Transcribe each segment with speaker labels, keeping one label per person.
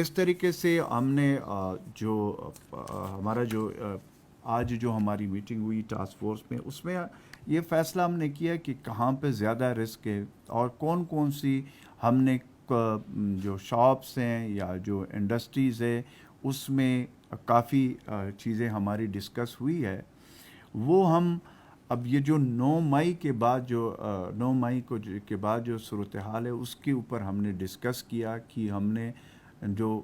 Speaker 1: اس طریقے سے ہم نے جو ہمارا جو آج جو ہماری میٹنگ ہوئی ٹاسک فورس میں، اس میں یہ فیصلہ ہم نے کیا کہ کہاں پہ زیادہ رسک ہے اور کون کون سی ہم نے جو شاپس ہیں یا جو انڈسٹریز ہے اس میں کافی چیزیں ہماری ڈسکس ہوئی ہے. وہ ہم اب یہ جو 9 مئی کے بعد جو 9 مئی کو کے بعد جو صورتحال ہے اس کے اوپر ہم نے ڈسکس کیا کہ ہم نے جو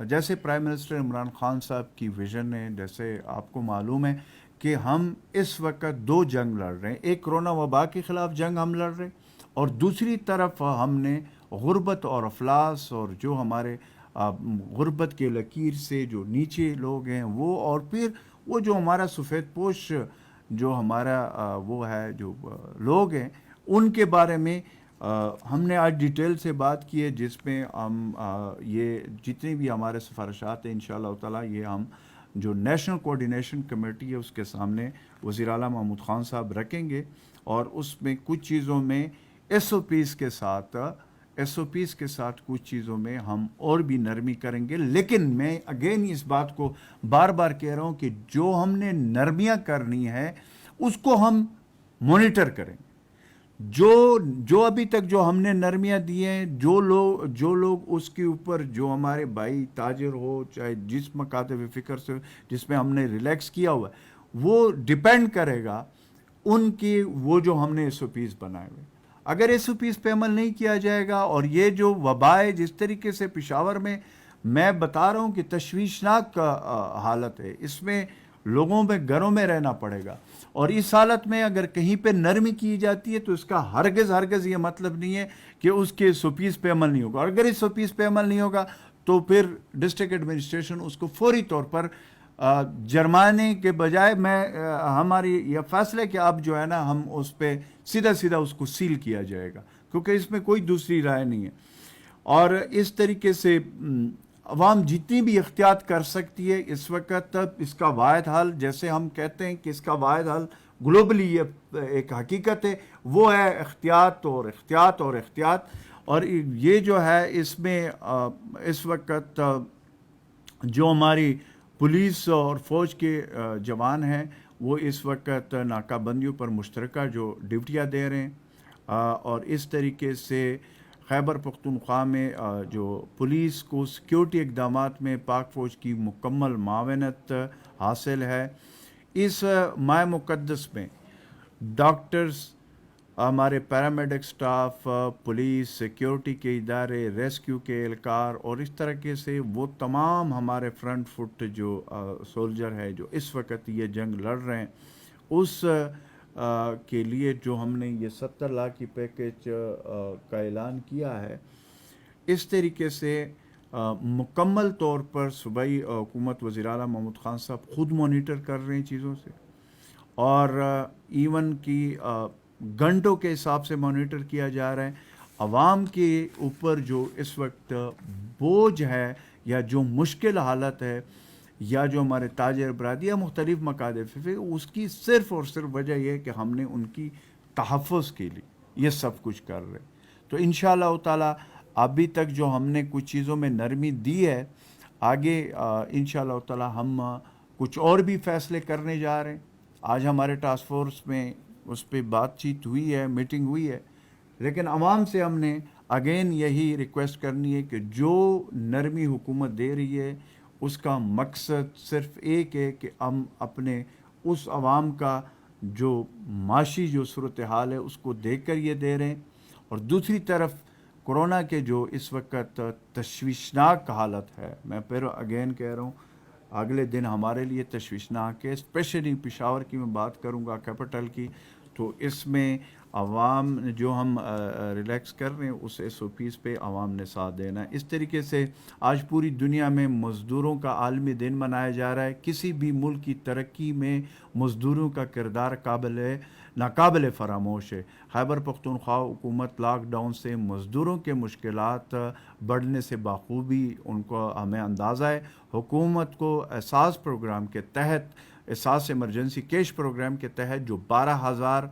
Speaker 1: جیسے پرائم منسٹر عمران خان صاحب کی ویژن ہے، جیسے آپ کو معلوم ہے کہ ہم اس وقت 2 جنگ لڑ رہے ہیں. ایک کرونا وبا کے خلاف جنگ ہم لڑ رہے ہیں، اور دوسری طرف ہم نے غربت اور افلاس اور جو ہمارے غربت کے لکیر سے جو نیچے لوگ ہیں وہ، اور پھر وہ جو ہمارا سفید پوش جو ہمارا وہ ہے جو لوگ ہیں ان کے بارے میں ہم نے آج ڈیٹیل سے بات کی ہے، جس میں ہم یہ جتنی بھی ہمارے سفارشات ہیں انشاءاللہ تعالی یہ ہم جو نیشنل کوارڈینیشن کمیٹی ہے اس کے سامنے وزیر اعلیٰ محمود خان صاحب رکھیں گے، اور اس میں کچھ چیزوں میں ایس او پیز کے ساتھ کچھ چیزوں میں ہم اور بھی نرمی کریں گے. لیکن میں اگین اس بات کو بار بار کہہ رہا ہوں کہ جو ہم نے نرمیاں کرنی ہے اس کو ہم مانیٹر کریں گے. جو ابھی تک جو ہم نے نرمیاں دی ہیں، جو لوگ اس کے اوپر جو ہمارے بھائی تاجر ہو چاہے جس مکاتب فکر سے جس میں ہم نے ریلیکس کیا ہوا ہے، وہ ڈیپینڈ کرے گا ان کی وہ جو ہم نے ایس او پیز بنائے ہوئے. اگر ایس او پیز پہ عمل نہیں کیا جائے گا اور یہ جو وبا ہے جس طریقے سے پشاور میں بتا رہا ہوں کہ تشویشناک حالت ہے، اس میں لوگوں میں گھروں میں رہنا پڑے گا، اور اس حالت میں اگر کہیں پہ نرمی کی جاتی ہے تو اس کا ہرگز یہ مطلب نہیں ہے کہ اس کے ایس او پیز پہ عمل نہیں ہوگا. اور اگر ایس او پیز پہ عمل نہیں ہوگا تو پھر ڈسٹرکٹ ایڈمنسٹریشن اس کو فوری طور پر جرمانے کے بجائے ہماری یہ فیصلہ ہے کہ اب جو ہے نا ہم اس پہ سیدھا اس کو سیل کیا جائے گا، کیونکہ اس میں کوئی دوسری رائے نہیں ہے. اور اس طریقے سے عوام جتنی بھی احتیاط کر سکتی ہے اس وقت، اس کا واحد حل جیسے ہم کہتے ہیں کہ اس کا واحد حل گلوبلی یہ ایک حقیقت ہے، وہ ہے احتیاط اور احتیاط اور احتیاط. اور یہ جو ہے اس میں اس وقت جو ہماری پولیس اور فوج کے جوان ہیں وہ اس وقت ناکہ بندیوں پر مشترکہ جو ڈیوٹیاں دے رہے ہیں، اور اس طریقے سے خیبر پختونخوا میں جو پولیس کو سیکیورٹی اقدامات میں پاک فوج کی مکمل معاونت حاصل ہے. اس ماہ مقدس میں ڈاکٹرز، ہمارے پیرامیڈک سٹاف، پولیس، سیکیورٹی کے ادارے، ریسکیو کے اہلکار، اور اس طریقے سے وہ تمام ہمارے فرنٹ فٹ جو سولجر ہے جو اس وقت یہ جنگ لڑ رہے ہیں، اس کے لیے جو ہم نے یہ 70 لاکھ کی پیکیج کا اعلان کیا ہے، اس طریقے سے مکمل طور پر صوبائی حکومت وزیر اعلیٰ محمود خان صاحب خود مانیٹر کر رہے ہیں چیزوں سے، اور ایون کی گھنٹوں کے حساب سے مانیٹر کیا جا رہا ہے. عوام کے اوپر جو اس وقت بوجھ ہے یا جو مشکل حالت ہے یا جو ہمارے تاجر برادری یا مختلف مکاتب، اس کی صرف اور صرف وجہ یہ ہے کہ ہم نے ان کی تحفظ کے لیے یہ سب کچھ کر رہے. تو انشاءاللہ تعالی ابھی تک جو ہم نے کچھ چیزوں میں نرمی دی ہے، آگے انشاءاللہ تعالی ہم کچھ اور بھی فیصلے کرنے جا رہے ہیں. آج ہمارے ٹاسک فورس میں اس پہ بات چیت ہوئی ہے، میٹنگ ہوئی ہے، لیکن عوام سے ہم نے اگین یہی ریکویسٹ کرنی ہے کہ جو نرمی حکومت دے رہی ہے اس کا مقصد صرف ایک ہے کہ ہم اپنے اس عوام کا جو معاشی جو صورتحال ہے اس کو دیکھ کر یہ دے رہے ہیں. اور دوسری طرف کورونا کے جو اس وقت تشویشناک حالت ہے، میں پھر اگین کہہ رہا ہوں اگلے دن ہمارے لیے تشویشناک ہے، اسپیشلی پشاور کی میں بات کروں گا، کیپٹل کی. تو اس میں عوام جو ہم ریلیکس کر رہے ہیں اس ایس او پیز پہ عوام نے ساتھ دینا ہے. اس طریقے سے آج پوری دنیا میں مزدوروں کا عالمی دن منایا جا رہا ہے. کسی بھی ملک کی ترقی میں مزدوروں کا کردار ناقابل فراموش ہے. خیبر پختونخوا حکومت لاک ڈاؤن سے مزدوروں کے مشکلات بڑھنے سے بخوبی ان کو ہمیں اندازہ ہے. حکومت کو احساس پروگرام کے تحت، احساس ایمرجنسی کیش پروگرام کے تحت جو 12,000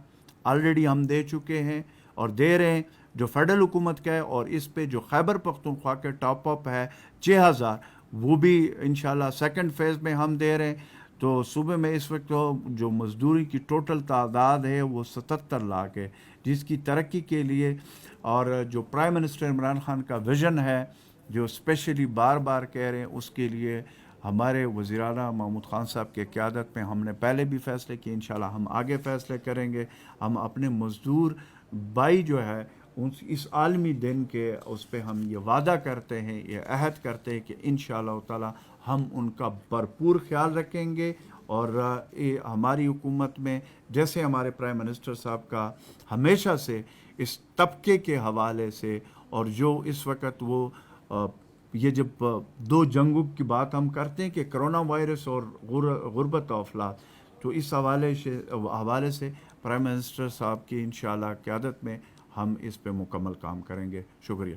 Speaker 1: آلریڈی ہم دے چکے ہیں اور دے رہے ہیں، جو فیڈرل حکومت کا ہے، اور اس پہ جو خیبر پختونخوا کے ٹاپ اپ ہے 6,000، وہ بھی انشاءاللہ سیکنڈ فیز میں ہم دے رہے ہیں. تو صوبے میں اس وقت جو مزدوری کی ٹوٹل تعداد ہے وہ 77 لاکھ ہے، جس کی ترقی کے لیے اور جو پرائم منسٹر عمران خان کا ویژن ہے جو اسپیشلی بار بار کہہ رہے ہیں، اس کے لیے ہمارے وزیر اعلیٰ محمود خان صاحب کی قیادت میں ہم نے پہلے بھی فیصلے کیے، انشاءاللہ ہم آگے فیصلے کریں گے. ہم اپنے مزدور بھائی جو ہے اس عالمی دن کے اس پہ ہم یہ وعدہ کرتے ہیں، یہ عہد کرتے ہیں کہ انشاءاللہ تعالی ہم ان کا بھرپور خیال رکھیں گے. اور ہماری حکومت میں جیسے ہمارے پرائم منسٹر صاحب کا ہمیشہ سے اس طبقے کے حوالے سے، اور جو اس وقت وہ یہ جب دو جنگوں کی بات ہم کرتے ہیں کہ کرونا وائرس اور غربت و افلاس، تو اس حوالے سے پرائم منسٹر صاحب کی انشاءاللہ قیادت میں ہم اس پہ مکمل کام کریں گے. شکریہ.